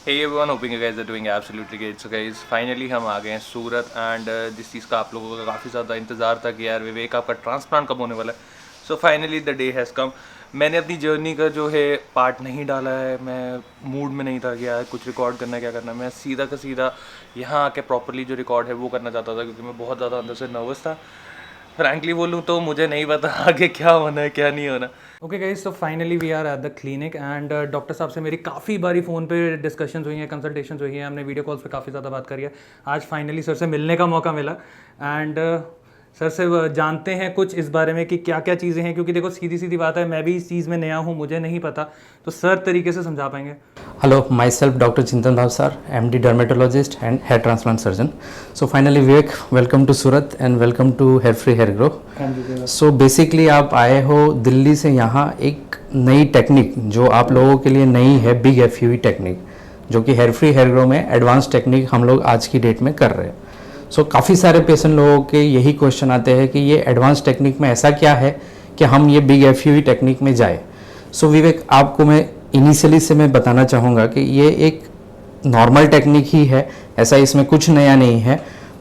Hey everyone, hoping you guys are doing absolutely great. So guys, finally हम आ गए हैं सूरत and जिस चीज़ का आप लोगों का काफ़ी ज़्यादा इंतज़ार था कि यार विवेक आपका ट्रांसप्लांट कब होने वाला है. So finally the day has come. मैंने अपनी जर्नी का जो है पार्ट नहीं डाला है. मैं मूड में नहीं था कि यार कुछ रिकॉर्ड करना है, क्या करना है. मैं सीधा का सीधा यहाँ आके प्रॉपरली जो रिकॉर्ड है वो करना चाहता था क्योंकि मैं बहुत ज़्यादा अंदर से नर्वस था. फ्रैंकली बोलूँ तो मुझे नहीं पता आगे क्या होना है क्या नहीं होना. ओके गाइस, तो finally we are at the clinic and doctor साहब से मेरी काफ़ी बारी फ़ोन पे डिस्कशंस हुई हैं, कंसल्टेशंस हुई हैं, हमने वीडियो कॉल्स पे काफ़ी ज़्यादा बात करी है. आज फाइनली सर से मिलने का मौका मिला एंड सर से जानते हैं कुछ इस बारे में कि क्या क्या चीज़ें हैं, क्योंकि देखो सीधी सीधी बात है, मैं भी इस चीज़ में नया हूँ, मुझे नहीं पता, तो सर तरीके से समझा पाएंगे. Hello, myself Dr. Chintan Bhav sir, MD dermatologist and hair transplant surgeon. So finally Vivek, welcome to Surat and welcome to Hair Free Hair Grow. So basically आप आए हो दिल्ली से यहाँ एक नई टेक्निक जो आप लोगों के लिए नई है, बिग FUE टेक्निक, जो कि हेयर फ्री हेयर ग्रो में एडवांस टेक्निक हम लोग आज की डेट में कर रहे हैं. सो काफ़ी सारे पेशेंट लोगों के यही क्वेश्चन आते हैं कि ये एडवांस टेक्निक में ऐसा क्या है कि हम ये बिग FUE टेक्निक में जाए. सो विवेक, आपको मैं इनिशियली से मैं बताना चाहूँगा कि ये एक नॉर्मल टेक्निक ही है, ऐसा इसमें कुछ नया नहीं है.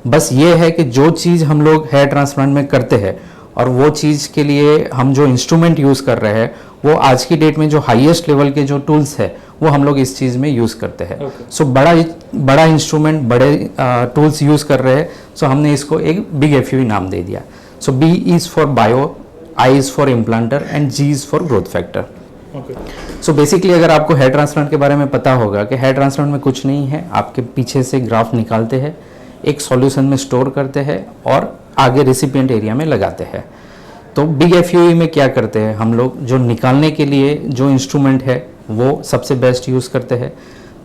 बस ये है कि जो चीज़ हम लोग हेयर ट्रांसप्लांट में करते हैं और वो चीज़ के लिए हम जो इंस्ट्रूमेंट यूज़ कर रहे हैं वो आज की डेट में जो हाईएस्ट लेवल के जो टूल्स है वो हम लोग इस चीज़ में यूज़ करते हैं. सो बड़ा इंस्ट्रूमेंट, बड़े टूल्स यूज़ कर रहे हैं. सो हमने इसको एक बिग FUE नाम दे दिया. So B is for bio, I is for implanter and G is for growth factor. So basically अगर आपको हेयर ट्रांसप्लांट के बारे में पता होगा कि हेयर ट्रांसप्लांट में कुछ नहीं है, आपके पीछे से ग्राफ्ट निकालते हैं, एक सॉल्यूशन में स्टोर करते हैं और आगे रेसिपिएंट एरिया में लगाते हैं. तो बिग FUE में क्या करते हैं हम लोग, जो निकालने के लिए जो इंस्ट्रूमेंट है वो सबसे बेस्ट यूज़ करते हैं.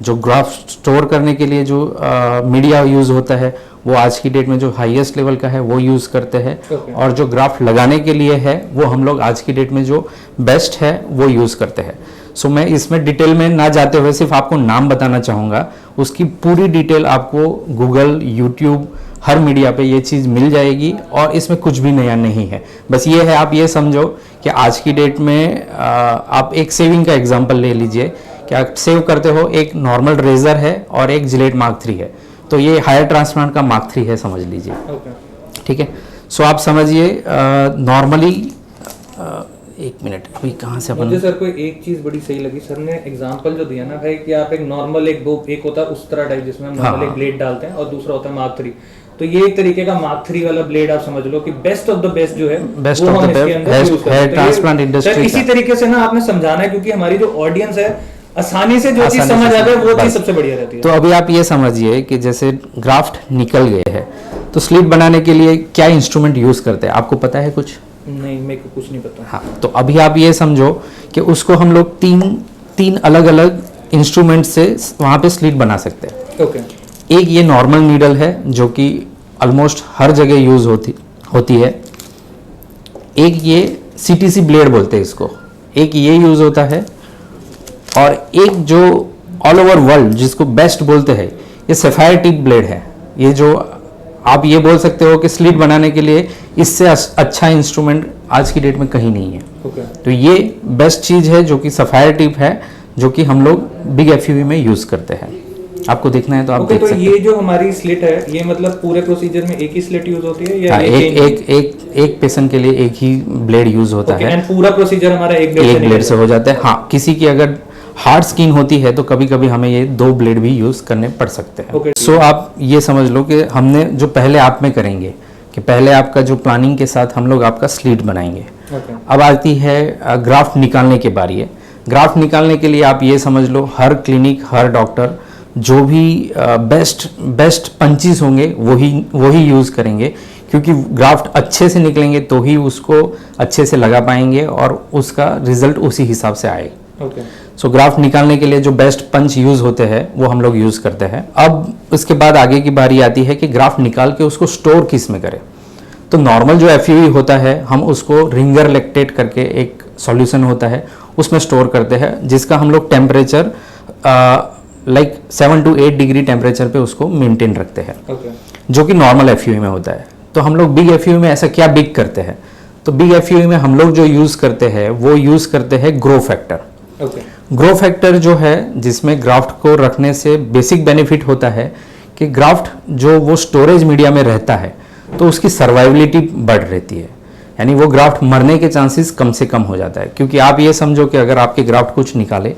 जो ग्राफ्ट स्टोर करने के लिए जो मीडिया यूज़ होता है वो आज की डेट में जो हाईएस्ट लेवल का है वो यूज़ करते हैं. और जो ग्राफ्ट लगाने के लिए है वो हम लोग आज की डेट में जो बेस्ट है वो यूज़ करते हैं. सो मैं इसमें डिटेल में ना जाते हुए सिर्फ आपको नाम बताना चाहूँगा. उसकी पूरी डिटेल आपको गूगल, यूट्यूब, हर मीडिया पे ये चीज़ मिल जाएगी और इसमें कुछ भी नया नहीं है. बस ये है, आप ये समझो कि आज की डेट में आप एक सेविंग का एग्जांपल ले लीजिए कि आप सेव करते हो, एक नॉर्मल रेजर है और एक जिलेट मार्क 3 है, तो ये हायर ट्रांसप्लांट का मार्क 3 है, समझ लीजिए. ठीक है. सो आप समझिए नॉर्मली एक मिनट, अभी कहाँ से अपन, मुझे सर को एक चीज़ बड़ी सही लगी, सर ने एग्जांपल जो दिया ना भाई कि आप एक नॉर्मल एक होता है उस तरह टाइप जिसमें हम नॉर्मल एक ब्लेड डालते हैं और दूसरा होता है मार्क 3. तो ये एक तरीके का मार्क 3 वाला ब्लेड आप समझ लो कि बेस्ट ऑफ द बेस्ट जो है best of the best hair transplant industry. इसी तरीके से ना आपने समझाना है क्योंकि हमारी जो ऑडियंस है आसानी से जो चीज समझ आता है वो चीज सबसे बढ़िया रहती है. तो अभी आप ये समझिए कि जैसे ग्राफ्ट निकल गए हैं तो स्लिट बनाने के लिए क्या इंस्ट्रूमेंट यूज करते हैं, आपको पता है कुछ? नहीं, मेरे को कुछ नहीं पता. हाँ, तो अभी आप ये समझो कि उसको हम लोग तीन अलग अलग इंस्ट्रूमेंट से वहाँ पे स्लिट बना सकते हैं. ओके. एक ये नॉर्मल नीडल है जो कि ऑलमोस्ट हर जगह यूज होती है. एक ये CTC ब्लेड बोलते हैं इसको, एक ये यूज होता है. और एक जो ऑल ओवर वर्ल्ड जिसको बेस्ट बोलते हैं ये सफायर टिप ब्लेड है. ये जो आप ये बोल सकते हो कि स्लिट बनाने के लिए इससे अच्छा इंस्ट्रूमेंट आज की डेट में कहीं नहीं है. तो ये बेस्ट चीज़ है जो कि सफायर टिप है, जो कि हम लोग बिग FUE में यूज़ करते हैं. आपको देखना है तो आप देख तो सकते हैं. ये जो हमारी स्लिट है ये मतलब पूरे प्रोसीजर में एक ही स्लिट यूज होती है या एक पेशेंट के लिए एक ही ब्लेड यूज होता है. पूरा प्रोसीजर हमारा एक ब्लेड से हो जाता है. हाँ, किसी की अगर हार्ड स्किन होती है तो कभी कभी हमें ये 2 ब्लेड भी यूज करने पड़ सकते हैं. सो आप ये समझ लो कि हमने जो पहले आप में करेंगे कि पहले आपका जो प्लानिंग के साथ हम लोग आपका स्लिट बनाएंगे. अब आती है ग्राफ्ट निकालने की बारी है. ग्राफ्ट निकालने के लिए आप ये समझ लो हर क्लिनिक, हर डॉक्टर जो भी बेस्ट पंचेस होंगे वही यूज करेंगे, क्योंकि ग्राफ्ट अच्छे से निकलेंगे तो ही उसको अच्छे से लगा पाएंगे और उसका रिजल्ट उसी हिसाब से आएगा. सो ग्राफ्ट निकालने के लिए जो बेस्ट पंच यूज होते हैं वो हम लोग यूज करते हैं. अब इसके बाद आगे की बारी आती है कि ग्राफ्ट निकाल के उसको स्टोर किस में करें. तो नॉर्मल जो FUE होता है हम उसको रिंगर लैक्टेट करके एक सॉल्यूशन होता है उसमें स्टोर करते हैं, जिसका हम लोग temperature like 7 to 8 degree temperature पे उसको मेंटेन रखते हैं. जो कि नॉर्मल FUE में होता है. तो हम लोग बिग FUE में ऐसा क्या बिग करते हैं, तो बिग FUE में हम लोग जो यूज करते हैं वो यूज करते हैं grow factor. Okay grow factor जो है, जिसमें ग्राफ्ट को रखने से बेसिक बेनिफिट होता है कि ग्राफ्ट जो वो स्टोरेज मीडिया में रहता है तो उसकी सर्वाइबिलिटी बढ़ रहती है, यानी वो ग्राफ्ट मरने के चांसेस कम से कम हो जाता है। क्योंकि आप ये समझो कि अगर आपके ग्राफ्ट कुछ निकाले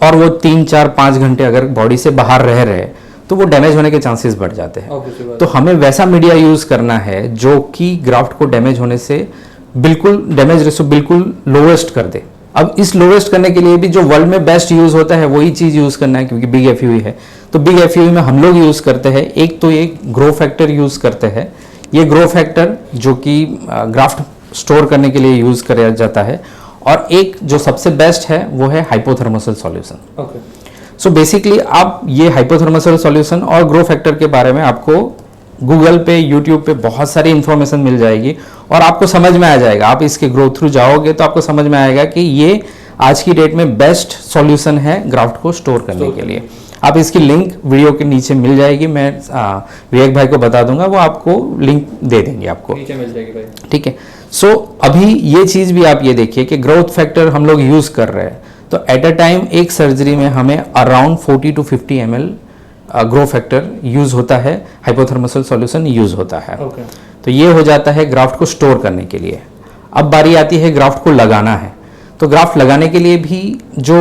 और वो 3-4-5 घंटे अगर बॉडी से बाहर रहे तो वो डैमेज होने के चांसेस बढ़ जाते हैं। तो हमें वैसा मीडिया यूज करना है जो कि ग्राफ्ट को डैमेज होने से बिल्कुल, डैमेज रेशियो बिल्कुल लोवेस्ट कर दे। अब इस लोवेस्ट करने के लिए भी जो वर्ल्ड में बेस्ट यूज होता है वही चीज यूज करना है, क्योंकि बिग एफयूई है। तो बिग एफयूई में हम लोग यूज करते हैं, एक तो ये ग्रो फैक्टर यूज करते हैं। ये ग्रो फैक्टर जो कि ग्राफ्ट स्टोर करने के लिए यूज किया जाता है, और एक जो सबसे बेस्ट है वो है हाइपोथर्मोसल सॉल्यूशन। ओके सो बेसिकली आप ये हाइपोथर्मोसल सॉल्यूशन और ग्रो फैक्टर के बारे में आपको गूगल पे, यूट्यूब पे बहुत सारी इंफॉर्मेशन मिल जाएगी और आपको समझ में आ जाएगा। आप इसके ग्रो थ्रू जाओगे तो आपको समझ में आएगा कि ये आज की डेट में बेस्ट सॉल्यूशन है ग्राफ्ट को स्टोर करने के लिए। आप इसकी लिंक वीडियो के नीचे मिल जाएगी, मैं विवेक भाई को बता दूंगा, वो आपको लिंक दे देंगे आपको, नीचे मिल जाएगी भाई। ठीक है। सो अभी ये चीज भी आप ये देखिए कि ग्रोथ फैक्टर हम लोग यूज कर रहे हैं, तो एट अ टाइम एक सर्जरी में हमें around 40 to 50 ml grow factor use होता है, हाइपोथर्मोसल सॉल्यूशन यूज होता है। ओके तो ये हो जाता है ग्राफ्ट को स्टोर करने के लिए। अब बारी आती है ग्राफ्ट को लगाना है, तो ग्राफ्ट लगाने के लिए भी जो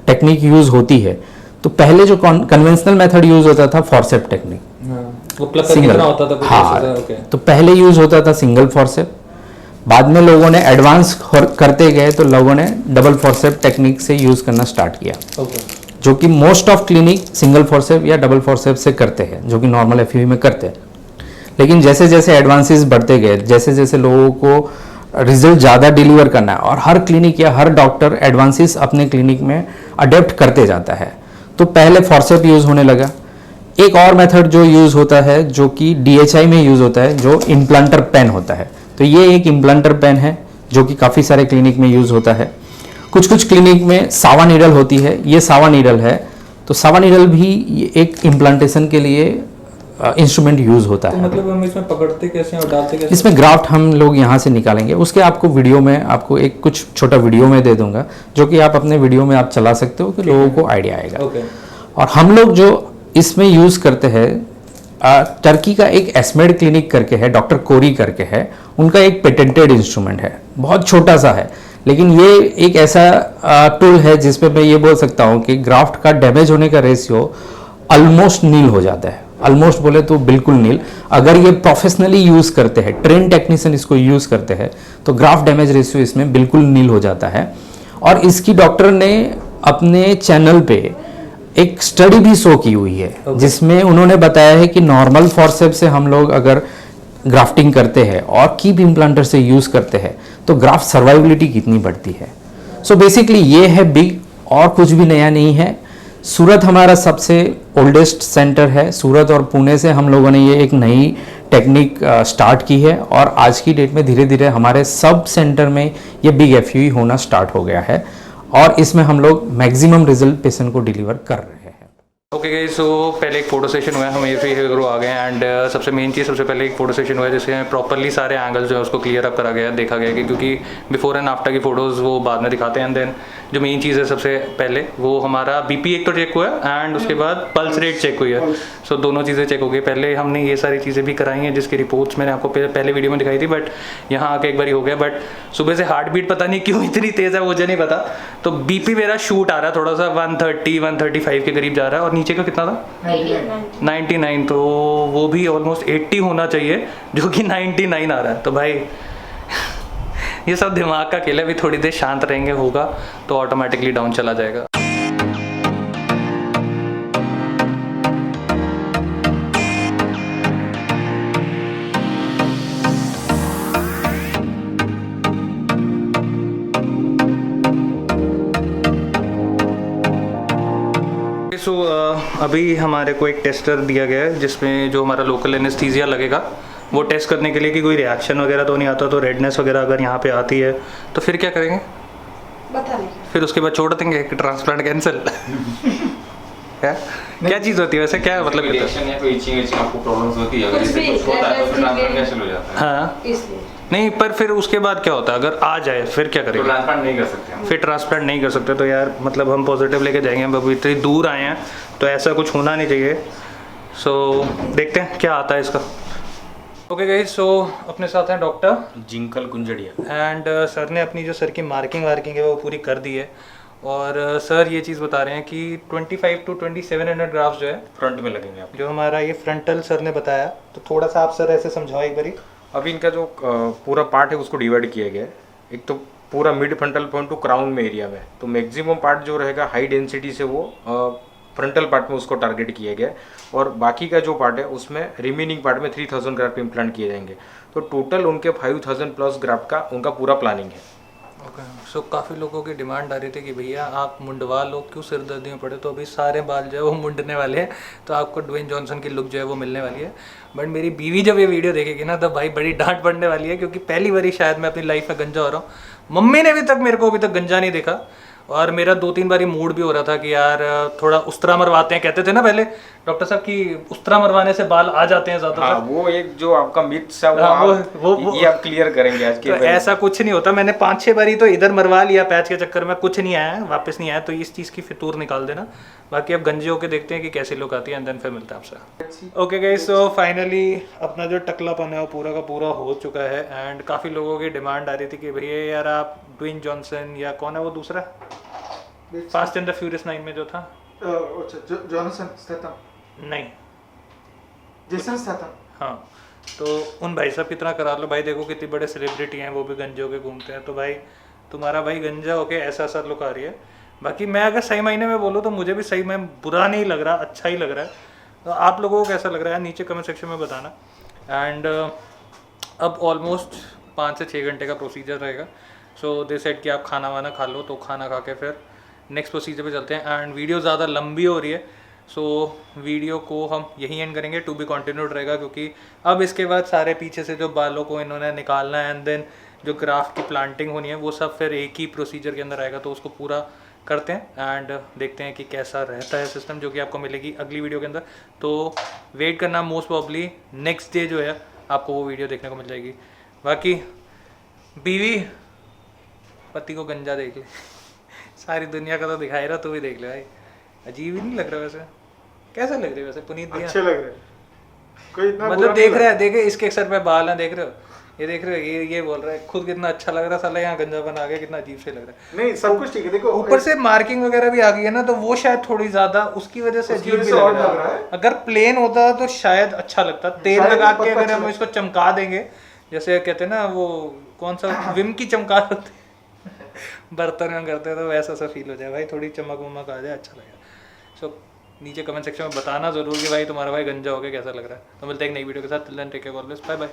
टेक्निक यूज होती है, तो पहले जो कन्वेंशनल मेथड यूज होता था फॉर्सेप टेक्निक, वो प्लग सिंगल, कितना होता था कुछ हाँ, ऐसा? ओके तो पहले यूज होता था सिंगल फॉर्सेप, बाद में लोगों ने एडवांस करते गए तो लोगों ने डबल फॉर्सेप टेक्निक से यूज करना स्टार्ट किया, ओके जो कि most of clinic single forceps या डबल फॉर्सेप से करते हैं, जो कि नॉर्मल एफयूई में करते हैं। लेकिन जैसे जैसे एडवांसेस बढ़ते गए, जैसे जैसे लोगों को रिजल्ट ज़्यादा डिलीवर करना है, और हर क्लिनिक या हर डॉक्टर एडवांसेस अपने क्लिनिक में अडेप्ट करते जाता है, तो पहले फॉर्सेप यूज होने लगा। एक और मेथड जो यूज होता है, जो कि DHI में यूज होता है, जो इम्प्लांटर पेन होता है। तो ये एक इम्प्लांटर पेन है जो कि काफ़ी सारे क्लिनिक में यूज होता है। कुछ कुछ क्लिनिक में सावा नीडल होती है, ये सावा नीडल है, तो सावा नीडल भी एक इम्प्लांटेशन के लिए इंस्ट्रूमेंट यूज होता तो है। मतलब हम इसमें पकड़ते कैसे हैं और डालते कैसे? इसमें ग्राफ्ट हम लोग यहाँ से निकालेंगे, उसके आपको वीडियो में, आपको एक कुछ छोटा वीडियो में दे दूंगा, जो कि आप अपने वीडियो में आप चला सकते हो कि लोगों को आइडिया आएगा। ओके और हम लोग जो इसमें यूज करते हैं, टर्की का एक एस्मेड क्लिनिक करके है, डॉक्टर कोरी करके है, उनका एक पेटेंटेड इंस्ट्रूमेंट है, बहुत छोटा सा है, लेकिन ये एक ऐसा टूल है जिसपे मैं ये बोल सकता हूँ कि ग्राफ्ट का डैमेज होने का रेशियो ऑलमोस्ट नील हो जाता है। ऑलमोस्ट बोले तो बिल्कुल नील। अगर ये प्रोफेशनली यूज करते हैं, ट्रेन टेक्नीशियन इसको यूज करते हैं, तो ग्राफ्ट डैमेज रेशियो इसमें बिल्कुल नील हो जाता है। और इसकी डॉक्टर ने अपने चैनल पे एक स्टडी भी शो की हुई है, जिसमें उन्होंने बताया है कि नॉर्मल फॉर्सेप से हम लोग अगर ग्राफ्टिंग करते हैं और कीप इम्प्लांटर से यूज करते हैं तो ग्राफ्ट सर्वाइबिलिटी कितनी बढ़ती है। सो बेसिकली ये है बिग, और कुछ भी नया नहीं है। सूरत हमारा सबसे ओल्डेस्ट सेंटर है। सूरत और पुणे से हम लोगों ने ये एक नई टेक्निक स्टार्ट की है, और आज की डेट में धीरे धीरे हमारे सब सेंटर में ये बिग एफयूई होना स्टार्ट हो गया है, और इसमें हम लोग मैक्सिमम रिजल्ट पेशेंट को डिलीवर कर रहे हैं। ओके गाइस, सो पहले एक फोटो सेशन हुआ है, हम हेयर हेयर ग्रो आ गए हैं, एंड सबसे मेन चीज़, सबसे पहले एक फोटो सेशन हुआ है जिसमें प्रॉपरली सारे एंगल्स जो है उसको क्लियर अप करा गया है, देखा गया कि क्योंकि बिफोर एंड आफ्टर की फ़ोटोज़ वो बाद में दिखाते हैं। एंड देन जो मेन चीज़ है सबसे पहले वो हमारा BP एक तो चेक हुआ है, एंड उसके बाद पल्स रेट चेक हुई है। सो दोनों चीज़ें चेक हो गई। पहले हमने ये सारी चीज़ें भी कराई हैं जिसकी रिपोर्ट्स मैंने आपको पहले वीडियो में दिखाई थी, बट यहाँ आके एक बार हो गया। बट सुबह से हार्ट बीट पता नहीं क्यों इतनी तेज़ है, मुझे नहीं पता। तो BP मेरा शूट आ रहा है थोड़ा सा, 130-135 के करीब जा रहा है, और नीचे का कितना था 99, तो वो भी ऑलमोस्ट 80 होना चाहिए, जो कि 99 आ रहा है। तो भाई ये सब दिमाग का खेल है, अभी थोड़ी देर शांत रहेंगे होगा तो ऑटोमेटिकली डाउन चला जाएगा। सो अभी हमारे को एक टेस्टर दिया गया है जिसमें जो हमारा लोकल एनेस्थीसिया लगेगा, वो टेस्ट करने के लिए कि कोई रिएक्शन वगैरह तो नहीं आता, तो रेडनेस वगैरह अगर यहाँ पे आती है तो फिर क्या करेंगे, बता नहीं। फिर उसके बाद छोड़ देंगे कि ट्रांसप्लांट कैंसिल। क्या चीज़ होती है वैसे, क्या मतलब होता है? रिएक्शन है तो इचिंग आपको प्रॉब्लम्स होती है, अगर इससे कुछ होता है तो फिर ट्रांसप्लांट कैंसिल हो जाता है। हाँ इसलिए नहीं, पर फिर उसके बाद क्या होता है अगर आ जाए फिर क्या तो करेंगे? ट्रांसप्लांट नहीं कर सकते हम। फिर ट्रांसप्लांट नहीं कर सकते तो यार मतलब हम पॉजिटिव लेके जाएंगे, हम अभी इतनी दूर आए हैं तो ऐसा कुछ होना नहीं चाहिए। सो देखते हैं क्या आता है इसका। ओके गाइस, सो अपने साथ हैं डॉक्टर जिंकल कुंजड़िया। एंड सर ने अपनी जो सर की मार्किंग है वो पूरी कर दी है। और सर ये चीज़ बता रहे हैं कि 25 to 2700 ग्राफ्स जो है फ्रंट में लगेंगे आप। जो हमारा ये फ्रंटल सर ने बताया, तो थोड़ा सा आप सर ऐसे समझाओ एक बारी। अभी इनका जो पूरा पार्ट है उसको डिवाइड किया गया है। एक तो पूरा mid frontal point two crown में एरिया में, तो मैक्सिमम पार्ट जो रहेगा हाई डेंसिटी से वो फ्रंटल पार्ट में उसको टारगेट किया गया है, और बाकी का जो पार्ट है उसमें रिमेनिंग पार्ट में 3000 ग्राफ्ट इम्प्लांट किए जाएंगे। तो टोटल उनके 5000 प्लस ग्राफ्ट का उनका पूरा प्लानिंग है। ओके, सो काफ़ी लोगों की डिमांड आ रही थी कि भैया आप मुंडवा लो, क्यों सिरदर्दी में पड़े, तो अभी सारे बाल जो है वो मुंडने वाले हैं, तो आपको ड्वेन जॉनसन की लुक जो है वो मिलने वाली है। बट मेरी बीवी जब ये वीडियो देखेगी ना तो भाई बड़ी डांट पड़ने वाली है, क्योंकि पहली बारी शायद मैं अपनी लाइफ में गंजा हो रहा हूँ। मम्मी ने मेरे को अभी तक गंजा नहीं देखा, और मेरा 2-3 बारी मूड भी हो रहा था कि यार थोड़ा उस्तरा मरवाते हैं, कहते थे ना पहले डॉक्टर साहब कि उस्तरा मरवाने से बाल आ जाते हैं ज़्यादा। हाँ, वो एक जो आपका मिथ्स है वो ये आप क्लियर करेंगे आज के तो ऐसा कुछ नहीं होता। मैंने 5-6 बारी तो इधर मरवा लिया पैच के चक्कर में, कुछ नहीं आया, वापस नहीं आया। तो इस चीज़ की फितूर निकाल देना। बाकी अब गंजे होके देखते हैं कि कैसी लुक आती है, एंड देन फिर मिलते हैं आपसे। ओके गाइस, सो फाइनली अपना जो टकलापन है वो पूरा का पूरा हो चुका है। एंड काफ़ी लोगों की डिमांड आ रही थी कि भैया यार आप ड्वेन जॉनसन या कौन है वो दूसरा फास्ट एंड द फ्यूरियस 9 में जो था, जॉनसन स्टेथम, नहीं जेसन स्टेथम। हाँ, तो उन भाई साहब की तरह करा लो। भाई देखो कितनी बड़े सेलिब्रिटी हैं, वो भी गंजे होके घूमते हैं। तो भाई तुम्हारा भाई गंजा होके ऐसा लुक आ रही है। बाकी मैं अगर सही मायने में बोलूँ तो मुझे भी सही में बुरा नहीं लग रहा, अच्छा ही लग रहा है। तो आप लोगों को कैसा लग रहा है नीचे कमेंट सेक्शन में बताना। एंड अब ऑलमोस्ट 5 से 6 घंटे का प्रोसीजर रहेगा। सो दे सेड कि आप खाना वाना खा लो, तो खाना खा के फिर नेक्स्ट प्रोसीजर पे चलते हैं। एंड वीडियो ज़्यादा लंबी हो रही है, सो वीडियो को हम यहीं एंड करेंगे, टू बी कंटिन्यूड रहेगा, क्योंकि अब इसके बाद सारे पीछे से जो बालों को इन्होंने निकालना है, एंड देन जो ग्राफ्ट की प्लांटिंग होनी है वो सब फिर एक ही प्रोसीजर के अंदर आएगा। तो उसको पूरा करते हैं एंड देखते हैं कि कैसा रहता है सिस्टम, जो कि आपको मिलेगी अगली वीडियो के अंदर। तो वेट करना, मोस्ट प्रॉब्ली नेक्स्ट डे जो है आपको वो वीडियो देखने को मिल जाएगी। बाकी बीवी पति को गंजा देख ले, सारी दुनिया का तो दिखाई रहा, तू भी देख ले भाई। अजीब ही नहीं लग रहा वैसे? कैसा लग रहा है वैसे पुनीत भैया? अच्छे लग रहे हैं, कोई इतना मतलब बुरा देख नहीं रहा है, देखे इसके सर पे बाल हैं, देख रहे हो, ये देख रहे हो, ये बोल रहा है खुद कितना अच्छा लग रहा है, साला यहाँ गंजापन आ गया, कितना अजीब से लग रहा है। नहीं, सब कुछ ठीक है। देखो ऊपर से मार्किंग वगैरह भी आ गई है ना, तो वो शायद थोड़ी ज्यादा उसकी वजह से उसकी अजीब वजह भी से और लग लग रहा रहा है। है। अगर प्लेन होता तो शायद अच्छा लगता, तेल शायद लगा पक्का के अगर अच्छा हम इसको चमका देंगे, जैसे कहते हैं ना वो कौन सा विम की चमका होती बर्तन में करते हैं, तो वैसा सा फील हो जाए भाई, थोड़ी चमक वमक आ जाए, अच्छा लगेगा। सो नीचे कमेंट सेक्शन में बताना जरूर कि भाई तुम्हारा भाई गंजा हो गया कैसा लग रहा है। तो मिलते हैं एक नई वीडियो के साथ, till then take care, always bye bye.